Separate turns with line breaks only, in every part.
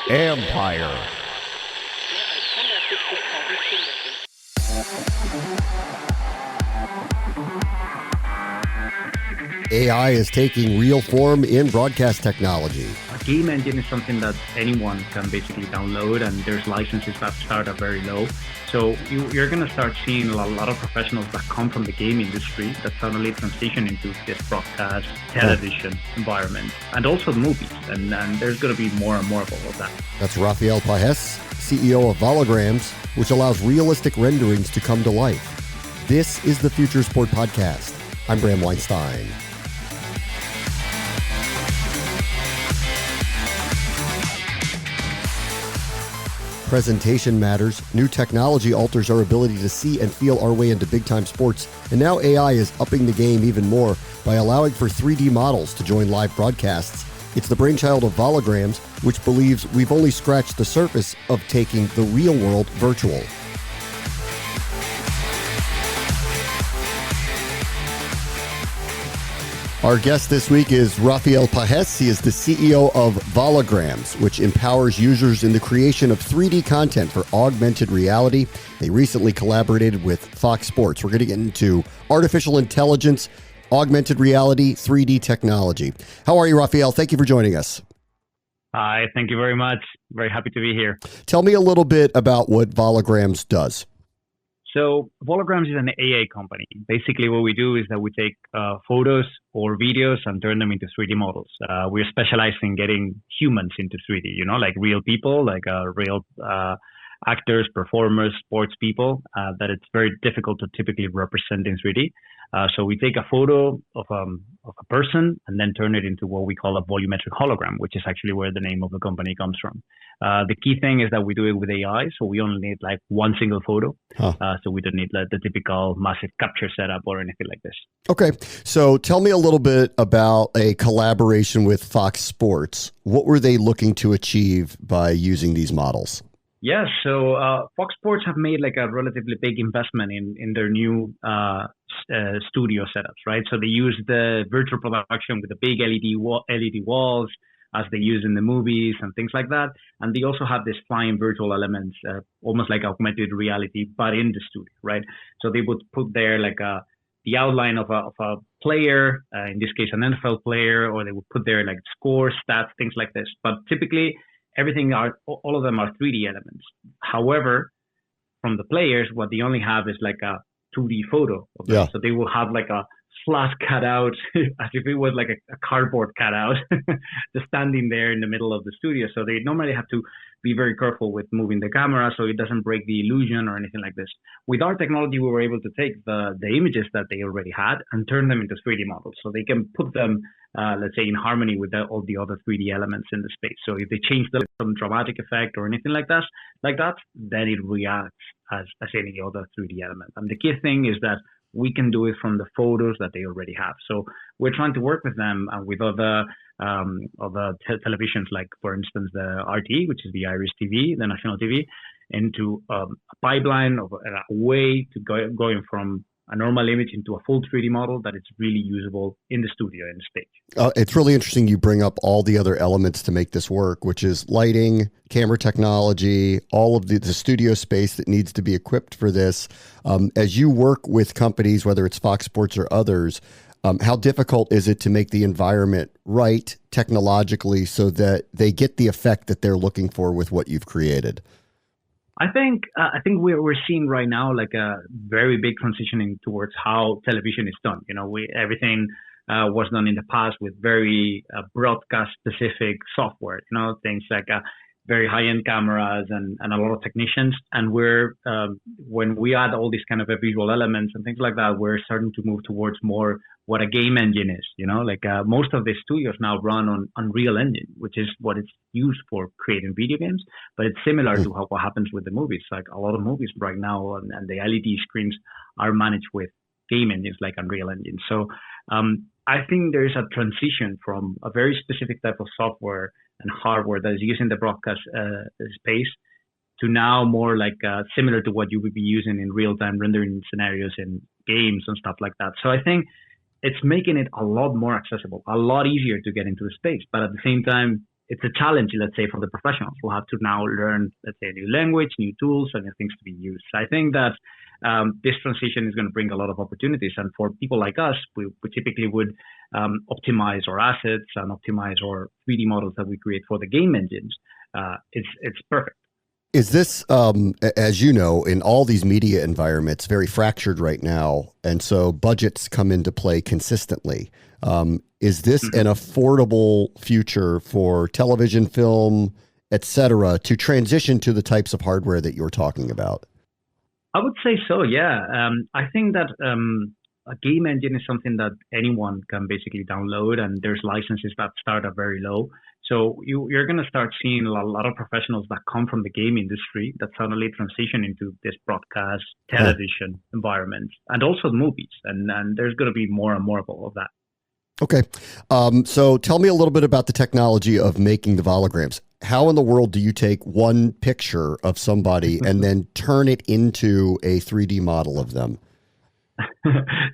Empire. AI is taking real form in broadcast technology.
A game engine is something that anyone can basically download, and there's licenses that start at very low. So you're going to start seeing a lot of professionals that come from the game industry that suddenly transition into this broadcast television environment, and also movies. And there's going to be more and more of all of that.
That's Rafael Pajes, CEO of Volograms, which allows realistic renderings to come to life. This is the Future Sport Podcast. I'm Bram Weinstein. Presentation matters. New technology alters our ability to see and feel our way into big-time sports. And now AI is upping the game even more by allowing for 3D models to join live broadcasts. It's the brainchild of Volograms, which believes we've only scratched the surface of taking the real world virtual. Our guest this week is Rafael Pajes. He is the CEO of Volograms, which empowers users in the creation of 3D content for augmented reality. They recently collaborated with Fox Sports. We're going to get into artificial intelligence, augmented reality, 3D technology. How are you, Rafael? Thank you for joining us.
Hi, thank you very much. Very happy to be here.
Tell me a little bit about what Volograms does.
So Volograms is an AI company. Basically, what we do is that we take photos or videos and turn them into 3D models. We're specialized in getting humans into 3D, like real people, like real actors, performers, sports people, that it's very difficult to typically represent in 3D. So we take a photo of a person and then turn it into what we call a volumetric hologram, which is actually where the name of the company comes from. The key thing is that we do it with AI, so we only need like one single photo. So we don't need the typical massive capture setup or anything like this.
Okay, so tell me a little bit about a collaboration with Fox Sports. What were they looking to achieve by using these models?
Yeah, so Fox Sports have made like a relatively big investment in their new studio setups, right? So they use the virtual production with the big LED walls as they use in the movies and things like that. And they also have this flying virtual elements, almost like augmented reality, but in the studio, right? So they would put there like the outline of a player, in this case an NFL player, or they would put there like score, stats, things like this. But typically, all of them are 3D elements. However, from the players, what they only have is like a 2D photo of them. Yeah. So they will have like a flat cutout, as if it was like a cardboard cutout, just standing there in the middle of the studio. So they normally have to be very careful with moving the camera so it doesn't break the illusion or anything like this. With our technology, we were able to take the images that they already had and turn them into 3D models. So they can put them, let's say, in harmony with all the other 3D elements in the space. So if they change some dramatic effect or anything like that, then it reacts as any other 3D element. And the key thing is that we can do it from the photos that they already have. So we're trying to work with them and with other televisions, like, for instance, the RT, which is the Irish TV, the national TV, into a pipeline of a way to going from a normal image into a full 3D model that it's really usable in the studio, in the stage.
It's really interesting you bring up all the other elements to make this work, which is lighting, camera technology, all of the studio space that needs to be equipped for this. As you work with companies, whether it's Fox Sports or others, how difficult is it to make the environment right technologically so that they get the effect that they're looking for with what you've created?
I think we're seeing right now like a very big transitioning towards how television is done. Everything was done in the past with very broadcast specific software. Things like very high end cameras and a lot of technicians. And we're when we add all these kind of visual elements and things like that, we're starting to move towards more what a game engine is. Most of the studios now run on Unreal Engine, which is what it's used for creating video games. But it's similar to what happens with the movies. Like a lot of movies right now and the LED screens are managed with game engines like Unreal Engine. So I think there's a transition from a very specific type of software and hardware that is used in the broadcast space to now more like similar to what you would be using in real-time rendering scenarios in games and stuff like that. So I think it's making it a lot more accessible, a lot easier to get into the space. But at the same time, it's a challenge, let's say, for the professionals who have to now learn, let's say, a new language, new tools, and new things to be used. So I think that this transition is going to bring a lot of opportunities. And for people like us, we typically would optimize our assets and optimize our 3D models that we create for the game engines. It's perfect.
Is this, as you know, in all these media environments, very fractured right now, and so budgets come into play consistently. Is this an affordable future for television, film, et cetera, to transition to the types of hardware that you're talking about?
I would say so, yeah. I think that a game engine is something that anyone can basically download, and there's licenses that start at very low. So you're going to start seeing a lot of professionals that come from the game industry that suddenly transition into this broadcast television environment, and also movies. And there's going to be more and more of all of that.
Okay. So tell me a little bit about the technology of making the Volograms. How in the world do you take one picture of somebody and then turn it into a 3D model of them?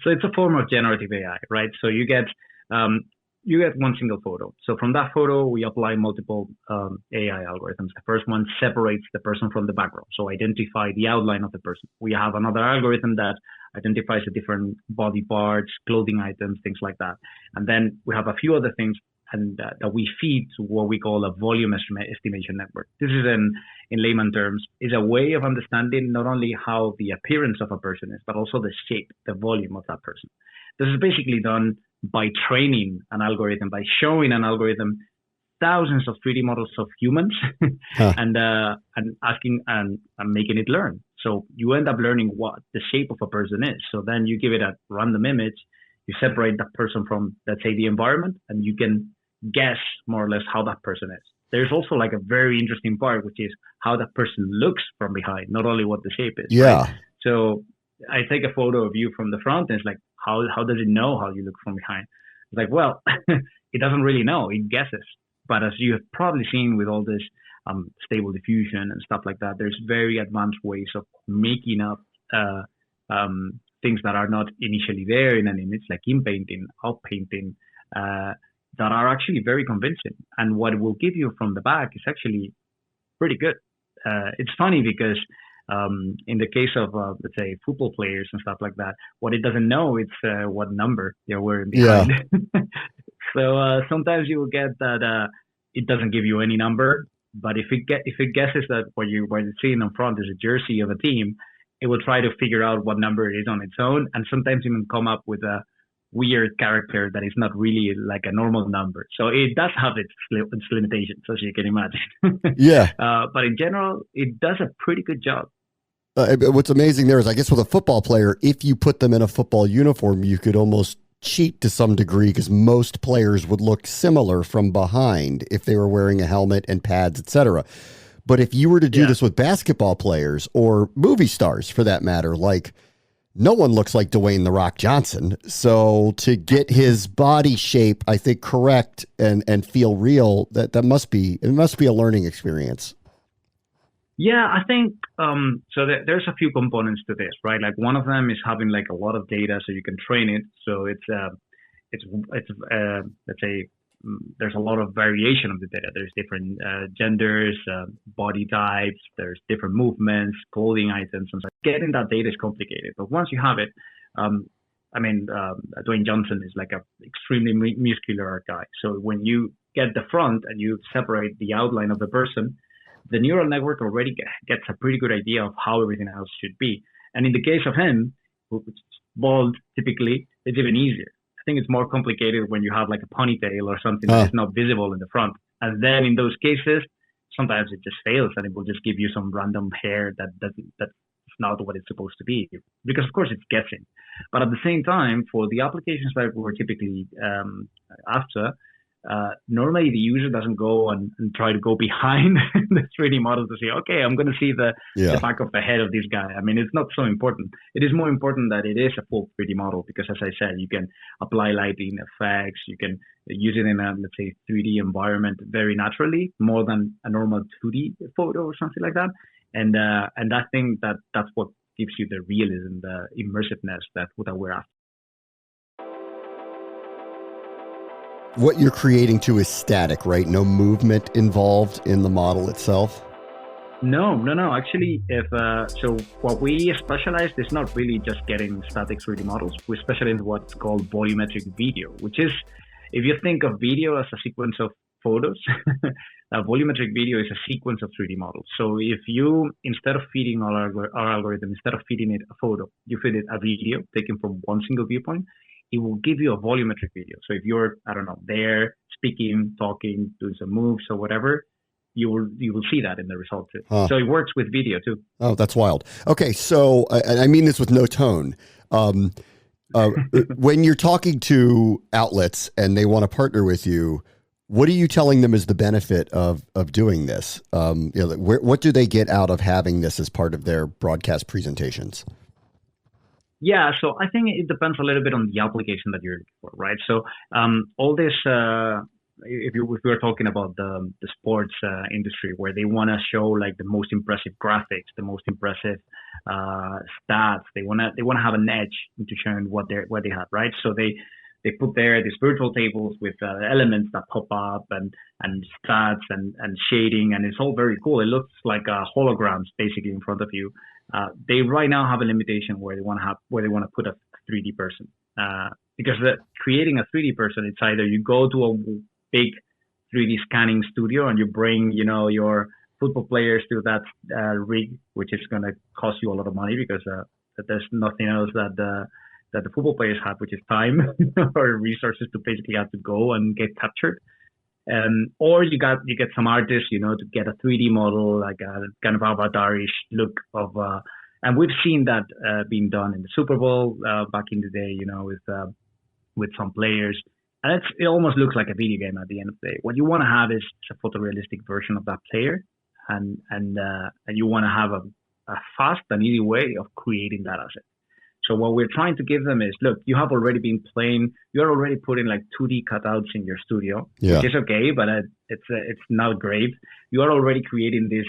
So it's a form of generative AI, right? So you get one single photo. So from that photo, we apply multiple AI algorithms. The first one separates the person from the background, so identify the outline of the person. We have another algorithm that identifies the different body parts, clothing items, things like that. And then we have a few other things and that we feed to what we call a volume estimation network. This is, in layman terms, is a way of understanding not only how the appearance of a person is, but also the shape, the volume of that person. This is basically done by training an algorithm, by showing an algorithm thousands of 3D models of humans and asking and making it learn. So you end up learning what the shape of a person is. So then you give it a random image, you separate that person from, let's say, the environment, and you can guess more or less how that person is. There's also like a very interesting part, which is how that person looks from behind, not only what the shape is.
Yeah.
Right? So I take a photo of you from the front, and it's like, how does it know how you look from behind? It's like, well, it doesn't really know, it guesses. But as you have probably seen with all this stable diffusion and stuff like that, there's very advanced ways of making up things that are not initially there in an image, like in painting, out painting, that are actually very convincing. And what it will give you from the back is actually pretty good. It's funny because in the case of, let's say, football players and stuff like that, what it doesn't know is what number they're wearing behind. Yeah. So sometimes you will get that it doesn't give you any number, but if it guesses that what you're seeing in front is a jersey of a team, it will try to figure out what number it is on its own, and sometimes even come up with a weird character that is not really like a normal number. So it does have its limitations, as you can imagine.
Yeah.
But in general, it does a pretty good job.
What's amazing there is, I guess, with a football player, if you put them in a football uniform, you could almost cheat to some degree, because most players would look similar from behind if they were wearing a helmet and pads, etc. But if you were to do this with basketball players or movie stars, for that matter, like, no one looks like Dwayne "The Rock" Johnson. So to get his body shape, I think, correct and feel real, that must be a learning experience.
Yeah, I think so. There's a few components to this, right? Like, one of them is having like a lot of data, so you can train it. So it's let's say there's a lot of variation of the data. There's different genders, body types. There's different movements, clothing items, and so getting that data is complicated. But once you have it, Dwayne Johnson is like a extremely muscular guy. So when you get the front and you separate the outline of the person, the neural network already gets a pretty good idea of how everything else should be. And in the case of him, who's bald, typically, it's even easier. I think it's more complicated when you have like a ponytail or something that is not visible in the front. And then in those cases, sometimes it just fails, and it will just give you some random hair that's not what it's supposed to be. Because of course it's guessing. But at the same time, for the applications that we're typically after, normally the user doesn't go and try to go behind the 3D model to say, okay, I'm going to see the back of the head of this guy. I mean, it's not so important. It is more important that it is a full 3D model, because, as I said, you can apply lighting effects, you can use it in a, let's say, 3D environment very naturally, more than a normal 2D photo or something like that. And I think that's what gives you the realism, the immersiveness that we're after.
What you're creating too is static, right? No movement involved in the model itself.
No. Actually, if so, what we specialized is not really just getting static 3D models. We specialize in what's called volumetric video, which is, if you think of video as a sequence of photos, a volumetric video is a sequence of 3D models. So if you, instead of feeding our algorithm, instead of feeding it a photo, you feed it a video taken from one single viewpoint, it will give you a volumetric video. So if you're, I don't know, there speaking, talking, doing some moves or whatever, you will see that in the result too.
Huh.
So it works with video too.
Oh, that's wild. Okay, so and I mean this with no tone. When you're talking to outlets and they want to partner with you, what are you telling them is the benefit of doing this? What do they get out of having this as part of their broadcast presentations?
Yeah, so I think it depends a little bit on the application that you're looking for, right? So all this, if we're talking about the sports industry, where they want to show like the most impressive graphics, the most impressive stats, they want to have an edge into showing what they have, right? So they put there these virtual tables with elements that pop up and stats and shading, and it's all very cool. It looks like holograms basically in front of you. They right now have a limitation where they want to put a 3D person, because creating a 3D person, it's either you go to a big 3D scanning studio and you bring your football players to that rig, which is going to cost you a lot of money because there's nothing else that the football players have, which is time or resources to basically have to go and get captured. Or you get some artists, to get a 3D model, like a kind of avatarish look of, and we've seen that being done in the Super Bowl back in the day, with some players, and it almost looks like a video game at the end of the day. What you want to have is a photorealistic version of that player, and you want to have a fast and easy way of creating that asset. So what we're trying to give them is, look, you have already been playing, you're already putting like 2D cutouts in your studio, which is okay, but it's not great. You are already creating this,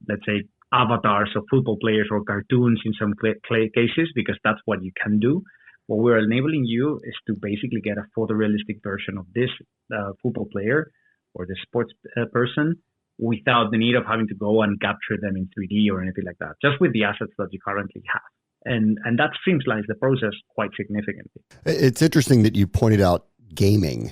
let's say, avatars of football players or cartoons in some cases, because that's what you can do. What we're enabling you is to basically get a photorealistic version of this football player or the sports person without the need of having to go and capture them in 3D or anything like that, just with the assets that you currently have. And that streamlines the process quite significantly.
It's interesting that you pointed out gaming.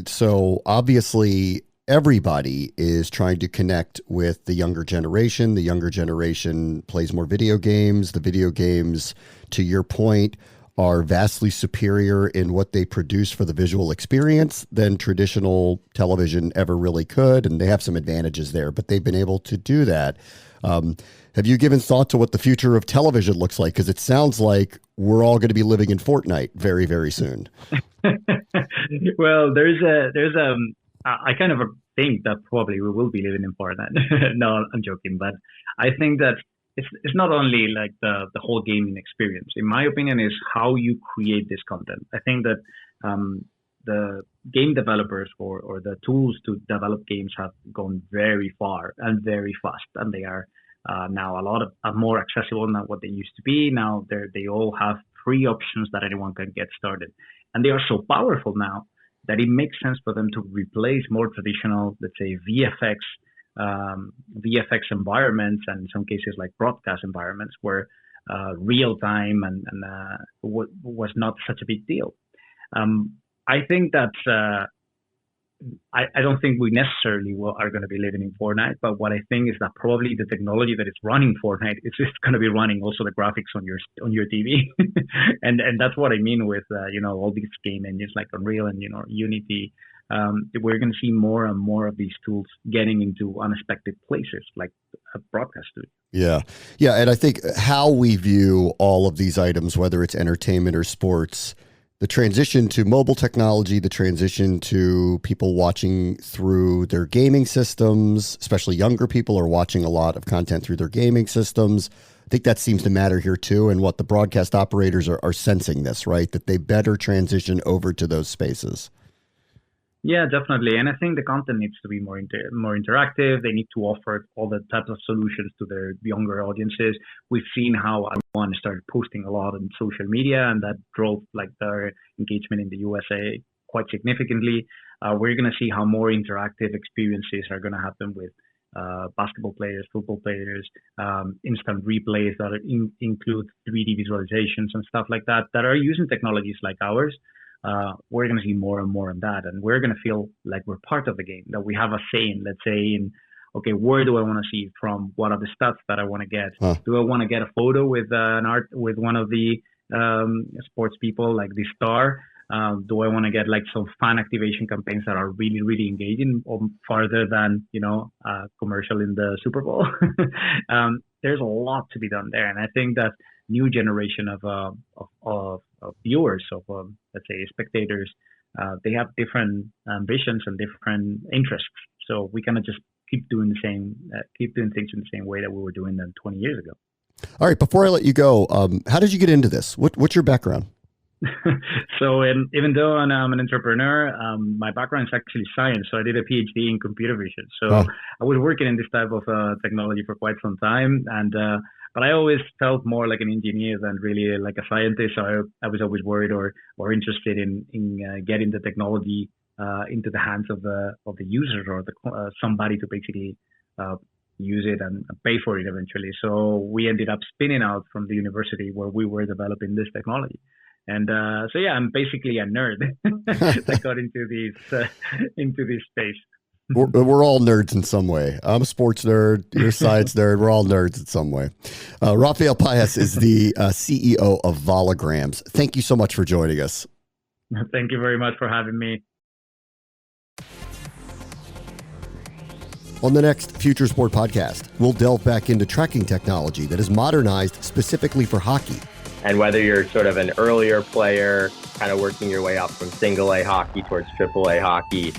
So obviously everybody is trying to connect with the younger generation. The younger generation plays more video games. The video games, to your point, are vastly superior in what they produce for the visual experience than traditional television ever really could. And they have some advantages there, but they've been able to do that. Have you given thought to what the future of television looks like? Because it sounds like we're all going to be living in Fortnite very, very soon.
Well, I kind of think that probably we will be living in Fortnite. No, I'm joking, but I think that it's not only like the whole gaming experience. In my opinion, is how you create this content. I think that the game developers or the tools to develop games have gone very far and very fast, and they are now more accessible than what they used to be. Now they all have free options that anyone can get started, and they are so powerful now that it makes sense for them to replace more traditional, let's say, VFX environments, and in some cases like broadcast environments where real time and was not such a big deal. I think that I don't think we necessarily are going to be living in Fortnite, but what I think is that probably the technology that is running Fortnite is just going to be running also the graphics on your TV, and that's what I mean with all these game engines like Unreal and Unity. We're going to see more and more of these tools getting into unexpected places like a broadcast studio.
Yeah, and I think how we view all of these items, whether it's entertainment or sports, the transition to mobile technology, the transition to people watching through their gaming systems, especially younger people are watching a lot of content through their gaming systems. I think that seems to matter here too. And what the broadcast operators are sensing this, right? That they better transition over to those spaces.
Yeah, definitely. And I think the content needs to be more interactive. They need to offer all the types of solutions to their younger audiences. We've seen how one started posting a lot on social media, and that drove like their engagement in the USA quite significantly. We're going to see how more interactive experiences are going to happen with basketball players, football players, instant replays that include 3D visualizations and stuff like that that are using technologies like ours. We're going to see more and more on that. And we're going to feel like we're part of the game, that we have a say in, let's say, in, okay, where do I want to see it from? What are the stats that I want to get?
Huh.
Do I want to get a photo with with one of the sports people, like the star? Do I want to get like some fan activation campaigns that are really, really engaging, or farther than, commercial in the Super Bowl? There's a lot to be done there. And I think that new generation of viewers, of let's say spectators, they have different ambitions and different interests. So we kind of just keep doing things in the same way that we were doing them 20 years ago.
All right. Before I let you go, how did you get into this? What's your background?
So even though I'm an entrepreneur, my background is actually science. So I did a PhD in computer vision. So I was working in this type of technology for quite some time, and but I always felt more like an engineer than really like a scientist. So I was always worried or interested in getting the technology into the hands of the user, or somebody to basically use it and pay for it eventually. So we ended up spinning out from the university where we were developing this technology. And so yeah, I'm basically a nerd that got into this space.
We're all nerds in some way. I'm a sports nerd. You're a science nerd. We're all nerds in some way. Rafael Paez is the CEO of Volograms. Thank you so much for joining us.
Thank you very much for having me.
On the next Future Sport podcast, we'll delve back into tracking technology that is modernized specifically for hockey.
And whether you're sort of an earlier player, kind of working your way up from single A hockey towards triple A hockey,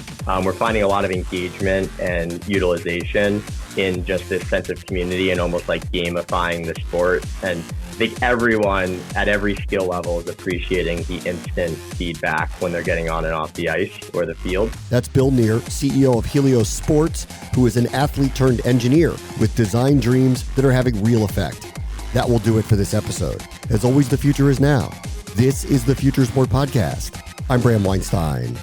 we're finding a lot of engagement and utilization in just this sense of community and almost like gamifying the sport. And I think everyone at every skill level is appreciating the instant feedback when they're getting on and off the ice or the field.
That's Bill Neer, CEO of Helios Sports, who is an athlete turned engineer with design dreams that are having real effect. That will do it for this episode. As always, the future is now. This is the Future Sport Podcast. I'm Bram Weinstein.